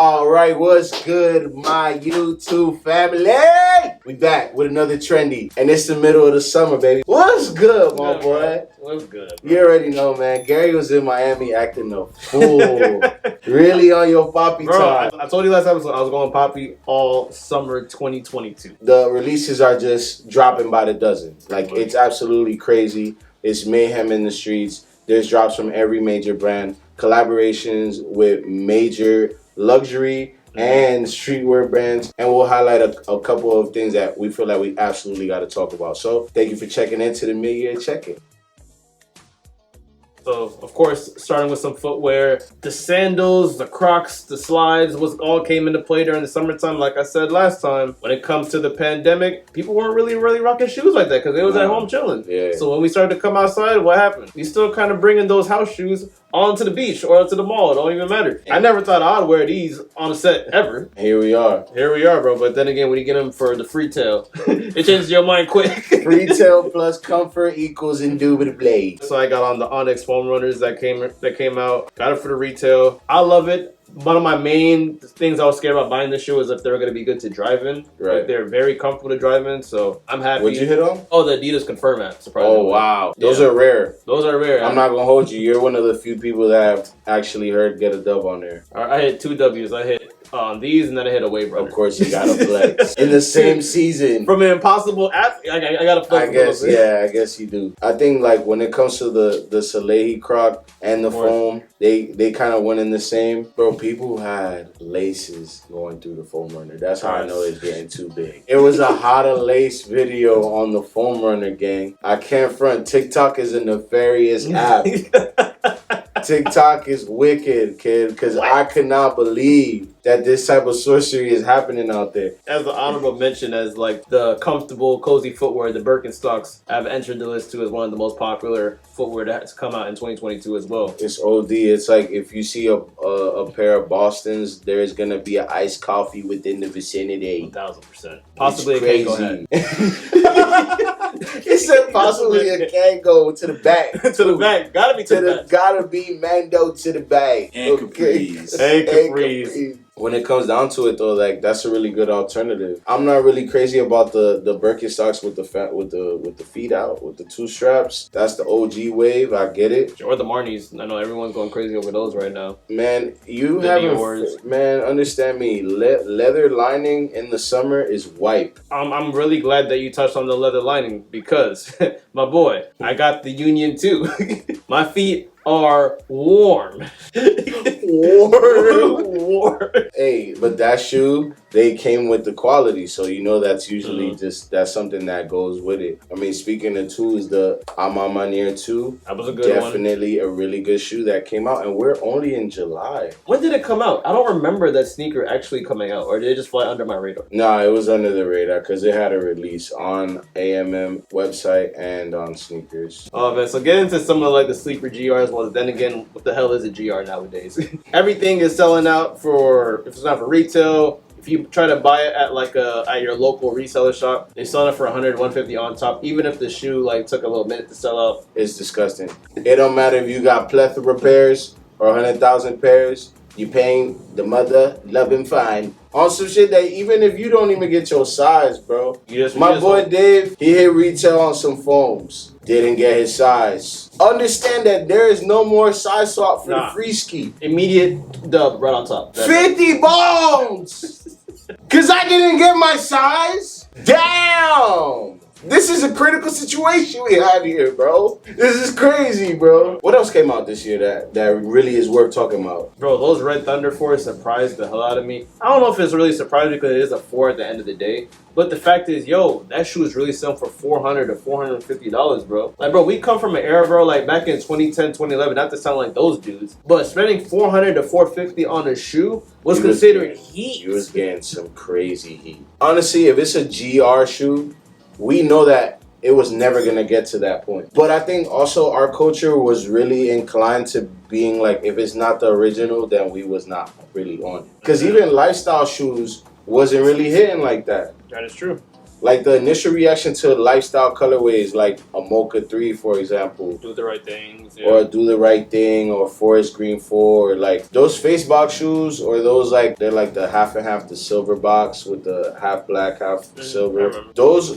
All right, what's good, my YouTube family? We back with another Trendy, and it's the middle of the summer, baby. What's good, my boy? Man. What's good, bro? You already know, man. Gary was in Miami acting a fool. Really on your poppy time. I told you last episode I was going poppy all summer 2022. The releases are just dropping by the dozen. Like, it's absolutely crazy. It's mayhem in the streets. There's drops from every major brand, collaborations with major luxury and streetwear brands, and we'll highlight a couple of things that we feel like we absolutely got to talk about. So thank you for checking into the mid-year check-in. So, of course, starting with some footwear, the sandals, the Crocs, the slides all came into play during the summertime. Like I said last time, when it comes to the pandemic, people weren't really rocking shoes like that because they was at home chilling. Yeah. So when we started to come outside, what happened? We still kind of bringing those house shoes onto the beach or to the mall. It don't even matter. I never thought I'd wear these on a set ever. Here we are. Here we are, bro. But then again, when you get them for the free tail, it changes your mind quick. Retail plus comfort equals indubitably. So I got on the Onyx foam runners that came out. Got it for the retail. I love it. One of my main things I was scared about buying this shoe is if they were going to be good to drive in. Right. Like, they're very comfortable to drive in, so I'm happy. What'd you hit on? Oh, the Adidas Confirm app, surprisingly. Oh, wow. Those are rare. Those are rare. I'm not going to hold you. You're one of the few people that have actually heard get a dub on there. I hit 2 Ws. I hit on these, and then I hit a Wave Runner. Of course, you got to flex. In the same season. From an impossible app, I got to flex. I guess you do. I think, like, when it comes to the Salehi Croc and the foam, they kind of went in the same. Bro, people had laces going through the foam runner. That's how I know it's getting too big. It was a how to lace video on the foam runner, gang. I can't front. TikTok is a nefarious app. TikTok is wicked, kid, because I could not believe that this type of sorcery is happening out there. As an honorable mention, as like the comfortable, cozy footwear, the Birkenstocks have entered the list too as one of the most popular footwear that's come out in 2022 as well. It's OD. It's like if you see a pair of Bostons, there is gonna be an iced coffee within the vicinity. 1,000%. Possibly a Kango hat. He said possibly a Kango to the back. To the back. Gotta be to the back. Gotta be Mando to the back. And Capris. And Capris. When it comes down to it, though, like, that's a really good alternative. I'm not really crazy about the Birkenstocks with the feet out, with the 2 straps. That's the OG wave. I get it. Or the Marnies. I know everyone's going crazy over those right now. Man, you haven't. Man, understand me. Leather lining in the summer is wipe. I'm really glad that you touched on the leather lining because, my boy, I got the Union too. My feet are warm. Warm. Hey, but that shoe, they came with the quality, so you know that's usually that's something that goes with it. I mean, speaking of 2s, the Amamanier 2, that was a good one. Definitely a really good shoe that came out, and we're only in July. When did it come out? I don't remember that sneaker actually coming out, or did it just fly under my radar? Nah, it was under the radar because it had a release on AMM website and on sneakers. Oh man, so get into some of like the sleeper GRs. Well, then again, what the hell is a GR nowadays? Everything is selling out if it's not for retail. If you try to buy it at like at your local reseller shop, they sell it for 100, 150 on top. Even if the shoe like took a little minute to sell out, it's disgusting. It don't matter if you got plethora pairs or 100,000 pairs. You paying the mother loving fine on some shit that even if you don't even get your size, bro. My boy Dave, he hit retail on some foams. Didn't get his size. Understand that there is no more size swap for the free ski. Immediate dub right on top. 50 bones! Cause I didn't get my size? Damn! This is a critical situation we have here, bro. This is crazy, bro. What else came out this year that really is worth talking about? Bro, those Red Thunder 4 surprised the hell out of me. I don't know if it's really surprising because it is a 4 at the end of the day. But the fact is, yo, that shoe is really selling for $400 to $450, bro. Like, bro, we come from an era, bro, like back in 2010, 2011, not to sound like those dudes, but spending $400 to $450 on a shoe was considered heat. You was getting some crazy heat. Honestly, if it's a GR shoe, we know that it was never going to get to that point. But I think also our culture was really inclined to being like, if it's not the original, then we was not really on it. Because even lifestyle shoes wasn't really hitting like that. That is true. Like the initial reaction to lifestyle colorways, like a Mocha 3, for example, Do the right things, or Do the Right Thing, or Forest Green 4, or like those face box shoes, or those like they're like the half and half, the silver box with the half black, half silver.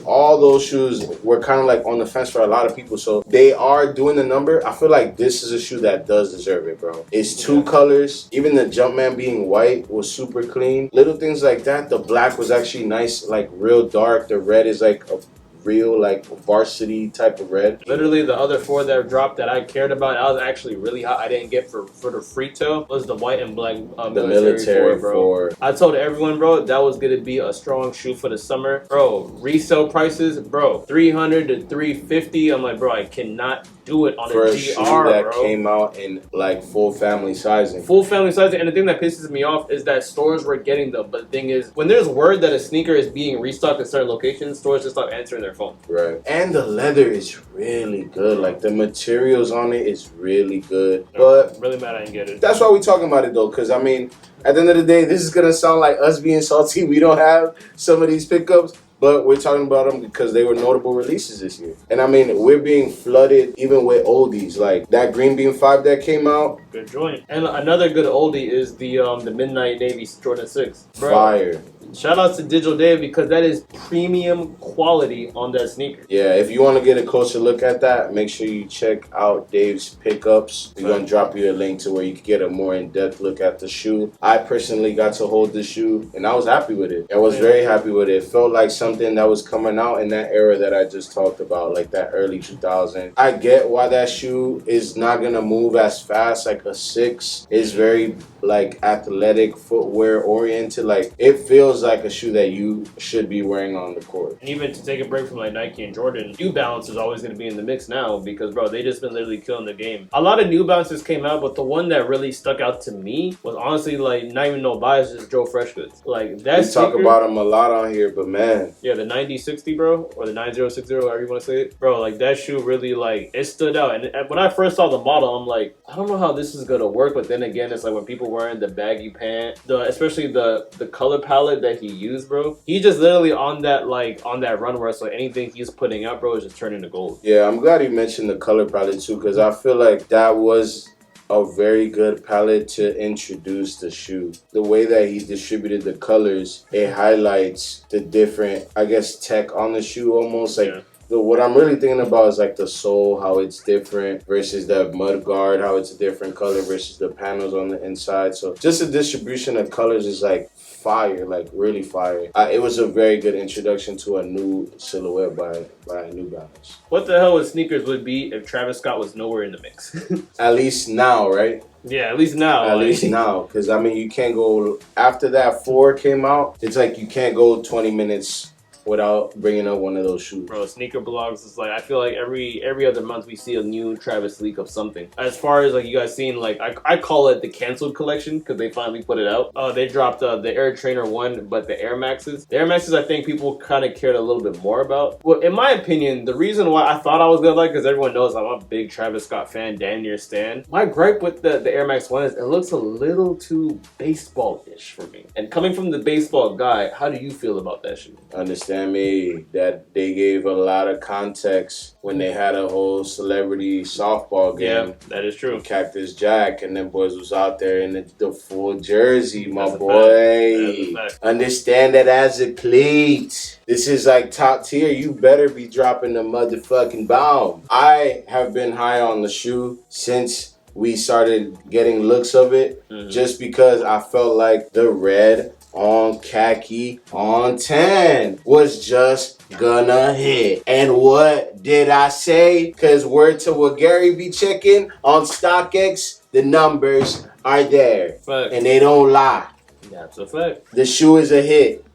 All those shoes were kind of like on the fence for a lot of people. So they are doing the number. I feel like this is a shoe that does deserve it, bro. It's two colors. Even the Jumpman being white was super clean. Little things like that. The black was actually nice, like real dark. The red is like a real like varsity type of red. Literally the other 4 that dropped that I cared about, I was actually really hot. I didn't get for the free toe was the white and black the military 4, bro. I told everyone, bro, that was gonna be a strong shoe for the summer, bro. Resale prices, bro, $300 to $350. I'm like, bro, I cannot do it on for a shoe GR, that bro. came out in like full family sizing. Full family sizing, and the thing that pisses me off is that stores were getting them. But the thing is, when there's word that a sneaker is being restocked in certain locations, stores just stop answering their phone. Right. And the leather is really good. Like the materials on it is really good. But I'm really mad I didn't get it. That's why we're talking about it though, because I mean, at the end of the day, this is gonna sound like us being salty. We don't have some of these pickups, but we're talking about them because they were notable releases this year. And I mean, we're being flooded even with oldies, like that Green Bean 5 that came out. Good joint. And another good oldie is the Midnight Navy Jordan 6. Bro, fire. Shout out to Digital Dave because that is premium quality on that sneaker. Yeah, if you want to get a closer look at that, make sure you check out Dave's pickups. We're going to drop you a link to where you can get a more in-depth look at the shoe. I personally got to hold the shoe, and I was happy with it. I was very happy with it. It felt like something that was coming out in that era that I just talked about, like that early 2000. I get why that shoe is not going to move as fast. Like a 6 is very like athletic, footwear oriented. Like it feels like a shoe that you should be wearing on the court. And even to take a break from like Nike and Jordan, New Balance is always going to be in the mix now because, bro, they just been literally killing the game. A lot of New Balances came out, but the one that really stuck out to me was honestly like not even no bias, just Joe Freshgoods. Like that. We talk about them a lot on here, but man, yeah, the 9060, bro, or the 9060, however you want to say it, bro. Like that shoe really like it stood out. And when I first saw the model, I'm like, I don't know how this is gonna work. But then again, it's like when people wearing the baggy pant, especially the color palette that he used, bro. He just literally on that run where so anything he's putting out, bro, is just turning to gold. Yeah, I'm glad you mentioned the color palette too, because I feel like that was a very good palette to introduce the shoe. The way that he distributed the colors, it highlights the different, I guess, tech on the shoe almost. Like what I'm really thinking about is like the sole, how it's different versus the mud guard, how it's a different color versus the panels on the inside. So just the distribution of colors is like fire, like really fire. It was a very good introduction to a new silhouette by New Balance. What the hell would sneakers would be if Travis Scott was nowhere in the mix? At least now, right? Yeah, at least now. At least now, because I mean, you can't go after that 4 came out. It's like you can't go 20 minutes without bringing up one of those shoes. Bro, sneaker blogs is like, I feel like every other month we see a new Travis leak of something. As far as like you guys seen, like I call it the canceled collection because they finally put it out. They dropped the Air Trainer 1, but the Air Maxes. The Air Maxes I think people kind of cared a little bit more about. Well, in my opinion, the reason why I thought I was gonna like, because everyone knows I'm a big Travis Scott fan, damn near stan. My gripe with the Air Max 1 is it looks a little too baseball-ish for me. And coming from the baseball guy, how do you feel about that shoe? Understand me that they gave a lot of context when they had a whole celebrity softball game. Yeah, that is true. Cactus Jack and them boys was out there in the full jersey, my boy. Understand that as a cleat. This is like top tier. You better be dropping the motherfucking bomb. I have been high on the shoe since we started getting looks of it, just because I felt like the red on khaki on 10 was just gonna hit. And what did I say? Because word to what Gary be checking on StockX, the numbers are there. Fact. And they don't lie. That's a fact. The shoe is a hit.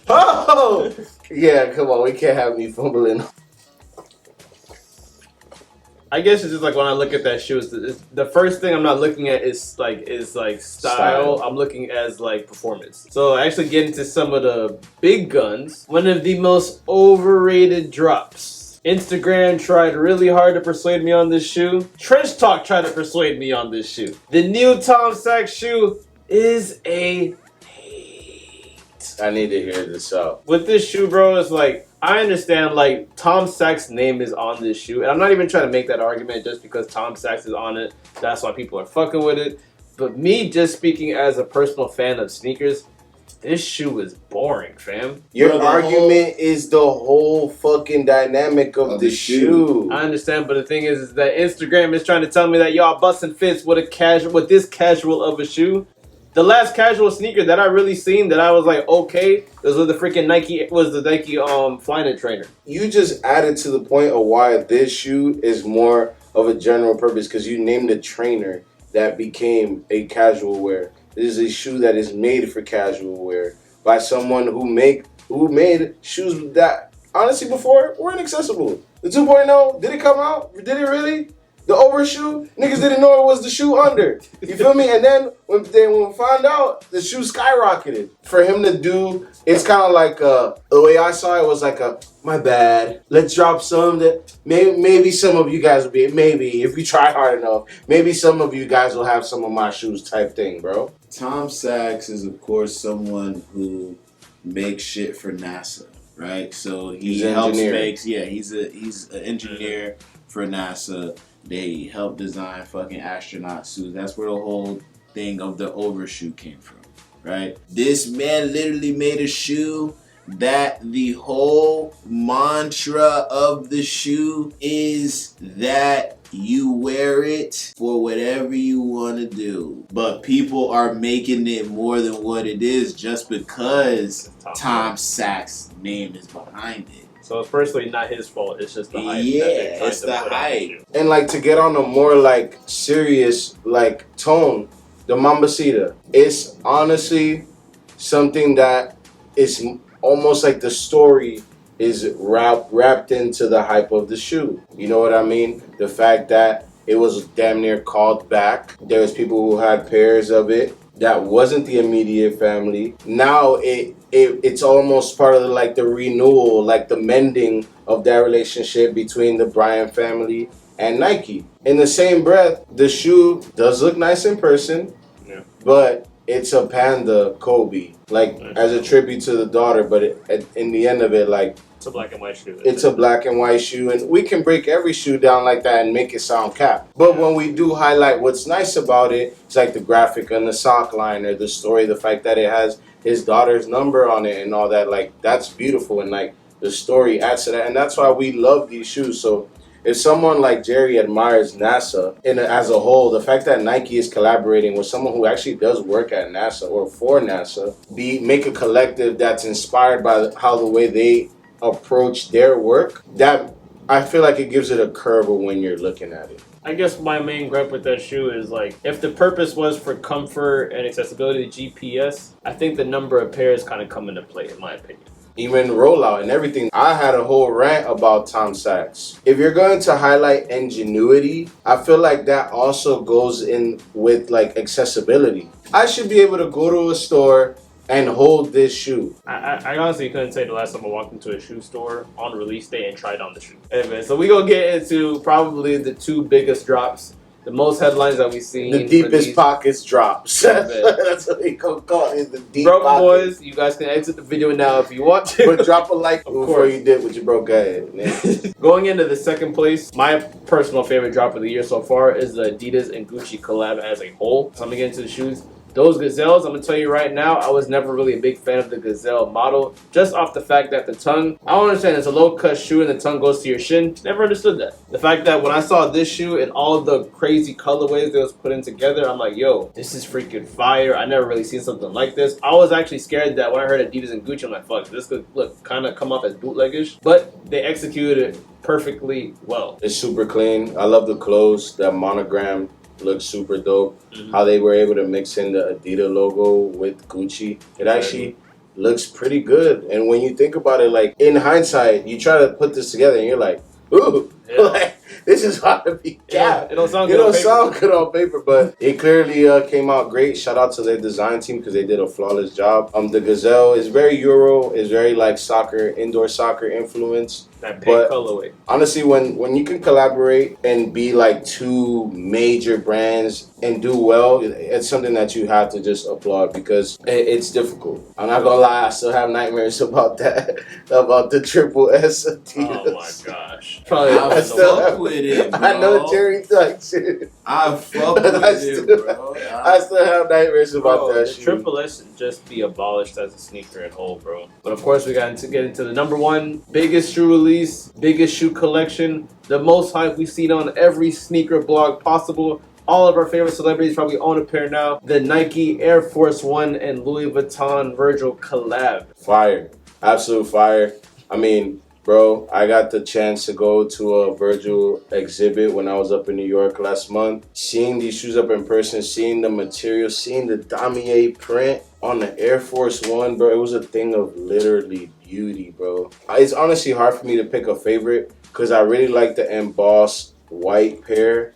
Oh! Yeah, come on, we can't have me fumbling. I guess it's just like when I look at that shoe, the first thing I'm not looking at is style. I'm looking as like performance. So actually get into some of the big guns. One of the most overrated drops. Instagram tried really hard to persuade me on this shoe. Trench Talk tried to persuade me on this shoe. The new Tom Sachs shoe is a hate. I need to hear this out. With this shoe, bro, it's like, I understand, like, Tom Sachs' name is on this shoe, and I'm not even trying to make that argument just because Tom Sachs is on it. That's why people are fucking with it. But me just speaking as a personal fan of sneakers, this shoe is boring, fam. Your argument is the whole fucking dynamic of the shoe. I understand, but the thing is that Instagram is trying to tell me that y'all busting fits with this casual of a shoe. The last casual sneaker that I really seen that I was like, okay, was with the freaking Nike Flyknit trainer. You just added to the point of why this shoe is more of a general purpose because you named a trainer that became a casual wear. This is a shoe that is made for casual wear by someone who made shoes that honestly before weren't accessible. The 2.0, did it come out? Did it really? The overshoe, niggas didn't know it was the shoe under. You feel me? And then when we found out, the shoe skyrocketed. For him to do, it's kind of like the way I saw it was like my bad. Let's drop some that maybe some of you guys will be, maybe if we try hard enough, maybe some of you guys will have some of my shoes type thing, bro. Tom Sachs is of course someone who makes shit for NASA, right? So he helps he's an engineer for NASA. They help design fucking astronaut suits. That's where the whole thing of the overshoe came from, right? This man literally made a shoe that the whole mantra of the shoe is that you wear it for whatever you want to do. But people are making it more than what it is just because Tom Sachs' name is behind it. So it's personally not his fault. It's just the hype. Yeah, it's the hype. And like to get on a more like serious like tone, the Mambasita. It's honestly something that is almost like the story is wrapped into the hype of the shoe. You know what I mean? The fact that it was damn near called back. There was people who had pairs of it that wasn't the immediate family. Now it's almost part of the renewal, like the mending of that relationship between the Bryant family and Nike. In the same breath, the shoe does look nice in person, but it's a Panda Kobe, as a tribute to the daughter. But in the end of it, it's a black and white shoe. It's a black and white shoe, and we can break every shoe down like that and make it sound cap. But when we do highlight what's nice about it, it's like the graphic on the sock liner, the story, the fact that it has his daughter's number on it and all that. That's beautiful, and the story adds to that, and that's why we love these shoes. So if someone like Jerry admires NASA as a whole, the fact that Nike is collaborating with someone who actually does work at NASA or for NASA, make a collective that's inspired by how the way they approach their work, that I feel like it gives it a curve when you're looking at it. I guess my main gripe with that shoe is if the purpose was for comfort and accessibility to GPS, I think the number of pairs kind of come into play in my opinion. Even rollout and everything. I had a whole rant about Tom Sachs. If you're going to highlight ingenuity, I feel like that also goes in with accessibility. I should be able to go to a store and hold this shoe. I honestly couldn't say the last time I walked into a shoe store on release day and tried on the shoe. Anyway, so we gonna get into probably the two biggest drops, the most headlines that we've seen. The deepest pockets drops. That's what they call it. The deep broke pockets. Boys, you guys can exit the video now if you want to. But drop a like before you did with your broke head, man. Going into the second place, my personal favorite drop of the year so far is the Adidas and Gucci collab as a whole. So I'm gonna get into the shoes. Those Gazelles, I'm going to tell you right now, I was never really a big fan of the Gazelle model, just off the fact that the tongue, I don't understand, it's a low-cut shoe and the tongue goes to your shin. Never understood that. The fact that when I saw this shoe and all the crazy colorways that was put in together, I'm like, yo, this is freaking fire. I never really seen something like this. I was actually scared that when I heard Adidas and Gucci, I'm like, fuck, this could kind of come off as bootleggish, but they executed it perfectly well. It's super clean. I love the clothes, that monogram. Looks super dope. How they were able to mix in the Adidas logo with Gucci. It actually looks pretty good. And when you think about it, in hindsight, you try to put this together and you're like, ooh, this is hard to be cap. It don't sound good on paper, but it clearly came out great. Shout out to their design team because they did a flawless job. The Gazelle is very Euro, is very soccer, indoor soccer influence. That pink colorway. Honestly, when you can collaborate and be like two major brands and do well, it's something that you have to just applaud because it's difficult. I'm not gonna lie, I still have nightmares about that, about the triple S Adidas. Oh my gosh. Probably I fuck with it, bro. I know Jerry likes it. I fuck with it, bro. I still have nightmares about that shit. Triple S should just be abolished as a sneaker at whole, bro. But of course, we got to get into the number one biggest shoe release, biggest shoe collection, the most hype we've seen on every sneaker blog possible. All of our favorite celebrities probably own a pair now. The Nike Air Force One and Louis Vuitton Virgil collab. Fire. Absolute fire. I mean, bro, I got the chance to go to a Virgil exhibit when I was up in New York last month. Seeing these shoes up in person, seeing the material, seeing the damier print on the Air Force One, bro, it was a thing of literally beauty, bro. It's honestly hard for me to pick a favorite because I really like the embossed white pair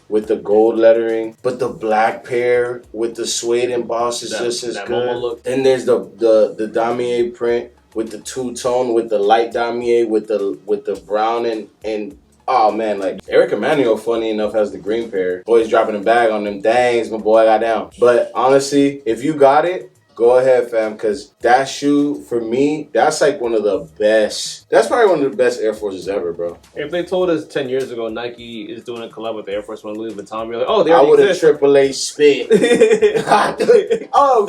with the gold lettering, but the black pair with the suede emboss is just as good. Then there's the damier print with the two-tone, with the light damier, with the brown and oh man, like Eric Emanuel, funny enough, has the green pair. Boys dropping a bag on them dangs, my boy got down. But honestly, if you got it, go ahead, fam, because that shoe, for me, that's like one of the best. That's probably one of the best Air Forces ever, bro. If they told us 10 years ago Nike is doing a collab with the Air Force One Louis Vuitton, we're like, oh, I would have Triple A spit. Oh,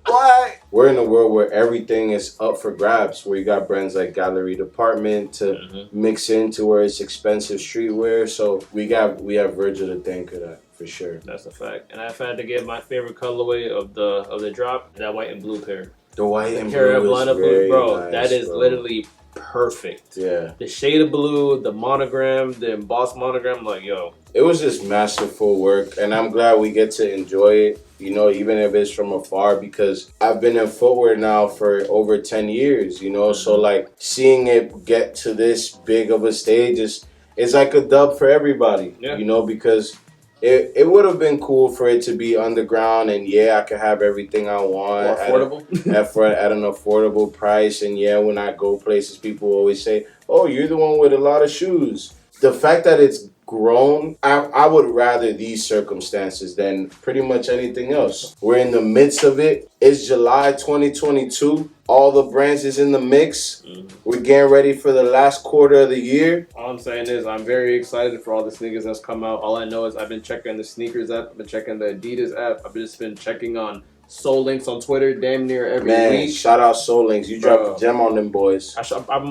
what? We're in a world where everything is up for grabs, where you got brands like Gallery Department to mix into where it's expensive streetwear. So we have Virgil to thank for that. For sure. That's a fact. And if I had to give my favorite colorway of the drop, that white and blue pair. The white and blue is very bro, nice, that is bro. Literally perfect. Yeah. The shade of blue, the monogram, the embossed monogram, like, yo. It was just masterful work, and I'm glad we get to enjoy it, you know, even if it's from afar, because I've been in footwear now for over 10 years, you know, so like seeing it get to this big of a stage is like a dub for everybody, you know, because it would have been cool for it to be underground, and yeah, I could have everything I want affordable at an affordable price. And yeah, when I go places, people always say, "Oh, you're the one with a lot of shoes." The fact that it's grown, I would rather these circumstances than pretty much anything else. We're in the midst of it. It's July 2022. All the brands is in the mix. We're getting ready for the last quarter of the year. All I'm saying is I'm very excited for all the sneakers that's come out. All I know is I've been checking the sneakers app. I've been checking the Adidas app. I've just been checking on Soul Links on Twitter damn near every week. Shout out Soul Links. You dropped a gem on them boys.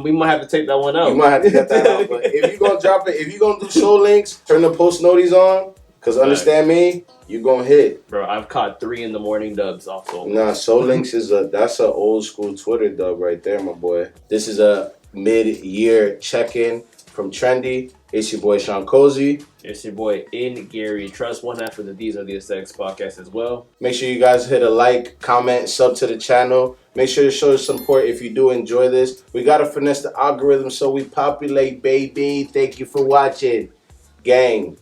We might have to take that one out. You might have to get that out. But if you're going to drop it, if you're going to do Soul Links, turn the post noties on. Because understand me, you going to hit. Bro, I've caught 3 in the morning dubs off Soul Links. Nah, Soul Links that's an old school Twitter dub right there, my boy. This is a mid-year check-in from Trendy. It's your boy Sean Cozy. It's your boy Gary Trust, one half of the These Are the Aesthetics podcast as well. Make sure you guys hit a like, comment, sub to the channel. Make sure to show your support if you do enjoy this. We got to finesse the algorithm so we populate, baby. Thank you for watching. Gang.